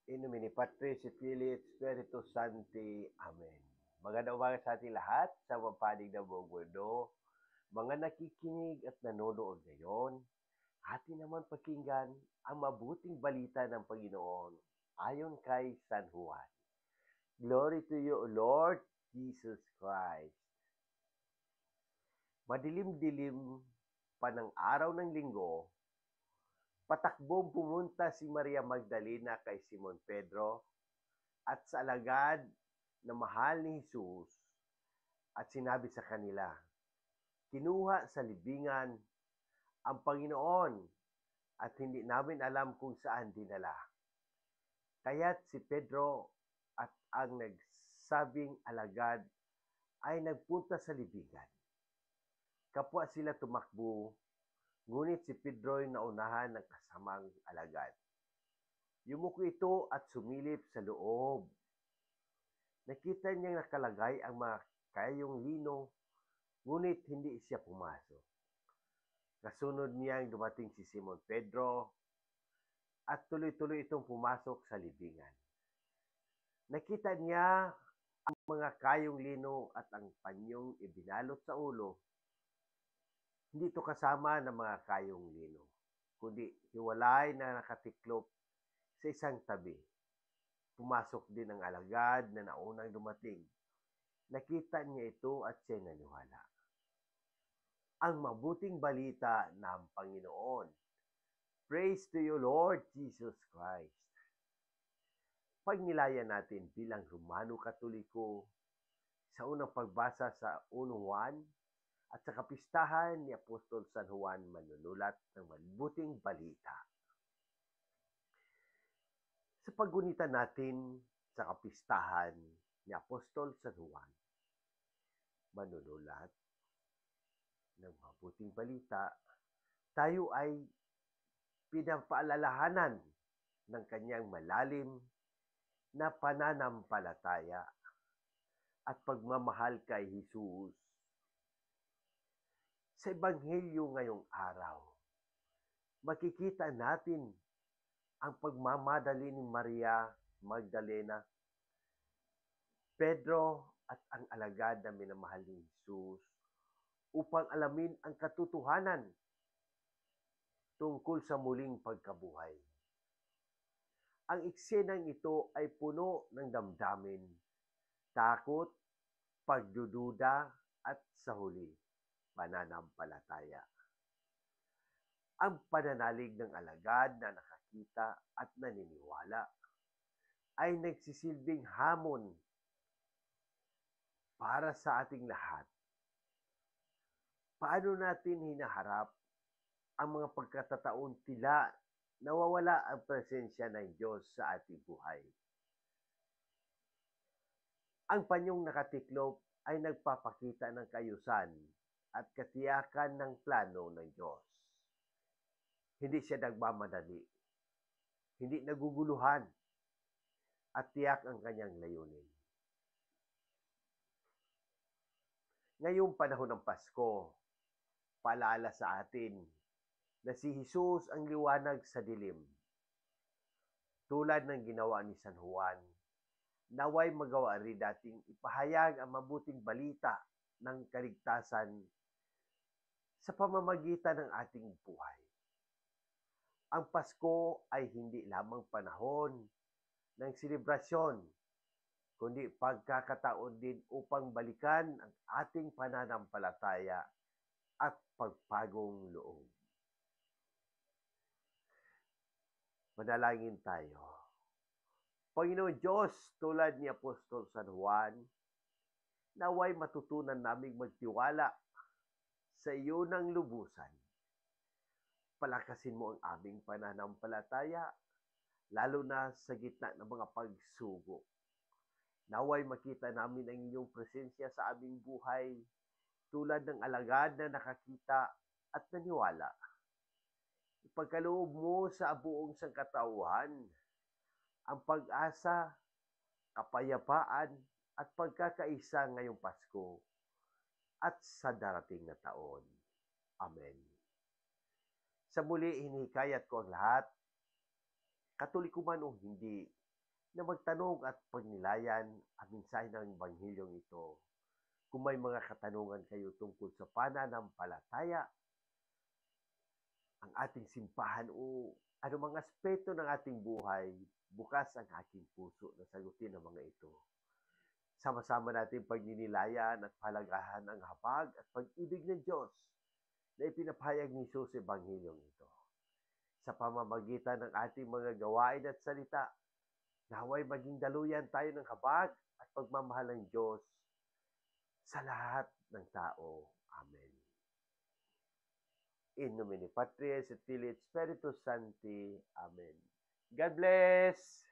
In nomine Patris et Filii et Spiritus Sancti. Amen. Magandang umaga sa ating lahat sa mapanig ng buong mundo. Mga nakikinig at nanonood ngayon, atin naman pakinggan ang mabuting balita ng Panginoon ayon kay San Juan. Glory to you, Lord Jesus Christ. Madilim-dilim pa ng araw ng linggo, patakbong pumunta si Maria Magdalena kay Simon Pedro at sa alagad na mahal ni Jesus at sinabi sa kanila, kinuha sa libingan ang Panginoon at hindi namin alam kung saan dinala. Kaya't si Pedro at ang nagsabing alagad ay nagpunta sa libingan. Kapwa sila tumakbo, ngunit si Pedro ay naunahan ng kasamang alagad. Yumuko ito at sumilip sa loob. Nakita niyang nakalagay ang mga kayong lino, ngunit hindi siya pumasok. Kasunod niyang dumating si Simon Pedro at tuloy-tuloy itong pumasok sa libingan. Nakita niya ang mga kayong lino at ang panyong ibinalot sa ulo. Hindi ito kasama ng mga kayong lino, kundi hiwalay na nakatiklop sa isang tabi. Pumasok din ang alagad na naunang dumating. Nakita niya ito at siya naniwala. Ang mabuting balita ng Panginoon. Praise to you, Lord Jesus Christ. Pagnilayan natin bilang Romano Katoliko sa unang pagbasa sa 1:1 at sa kapistahan ni Apostol San Juan manunulat ng mabuting balita. Sa paggunitan natin sa kapistahan ni Apostol San Juan, manunulat ng mabuting balita, tayo ay pinapaalalahanan ng kanyang malalim na pananampalataya at pagmamahal kay Jesus. Sa Ebanghelyo ngayong araw, makikita natin ang pagmamadali ni Maria Magdalena, Pedro at ang alagad na minamahal ni Jesus upang alamin ang katotohanan tungkol sa muling pagkabuhay. Ang eksenang ito ay puno ng damdamin, takot, pagdududa at sa huli, pananampalataya. Ang pananalig ng alagad na nakakita at naniniwala ay nagsisilbing hamon para sa ating lahat. Paano natin hinaharap ang mga pagkatataon tila nawawala ang presensya ng Diyos sa ating buhay? Ang panyong nakatiklop ay nagpapakita ng kaayusan at katiyakan ng plano ng Diyos. Hindi siya nagmamadali, hindi naguguluhan, at tiyak ang kanyang layunin. Ngayong panahon ng Pasko, paalala sa atin na si Jesus ang liwanag sa dilim. Tulad ng ginawa ni San Juan, naway magawa rin dating ipahayag ang mabuting balita ng kaligtasan sa pamamagitan ng ating buhay. Ang Pasko ay hindi lamang panahon ng selebrasyon, kundi pagkakataon din upang balikan ang ating pananampalataya at pagpagong loob. Manalangin tayo. Panginoon Diyos, tulad ni Apostol San Juan, naway matutunan naming magtiwala sa iyo ng lubusan. Palakasin mo ang aming pananampalataya, lalo na sa gitna ng mga pagsubok. Naway makita namin ang iyong presensya sa aming buhay, tulad ng alagad na nakakita at naniwala. Ipagkaloob mo sa buong sangkatauhan ang pag-asa, kapayapaan at pagkakaisa ngayong Pasko at sa darating na taon. Amen. Sa muli, hinihikayat ko ang lahat, Katoliko man o hindi, na magtanong at pagnilayan ang mensahe ng Ebanghilyong ito. Kung may mga katanungan kayo tungkol sa pananampalataya, ang ating simbahan o anumang aspeto ng ating buhay, bukas ang aking puso na sagutin ang mga ito. Sama-sama natin pagninilayan at palagahan ang habag at pag-ibig ng Diyos na ipinapahayag ni Jesus sa Ebanghilyong ito. Sa pamamagitan ng ating mga gawain at salita, naway maging daluyan tayo ng habag at pagmamahal ng Diyos sa lahat ng tao. Amen. In nomine Patris et Filii et Spiritus Sancti. Amen. God bless!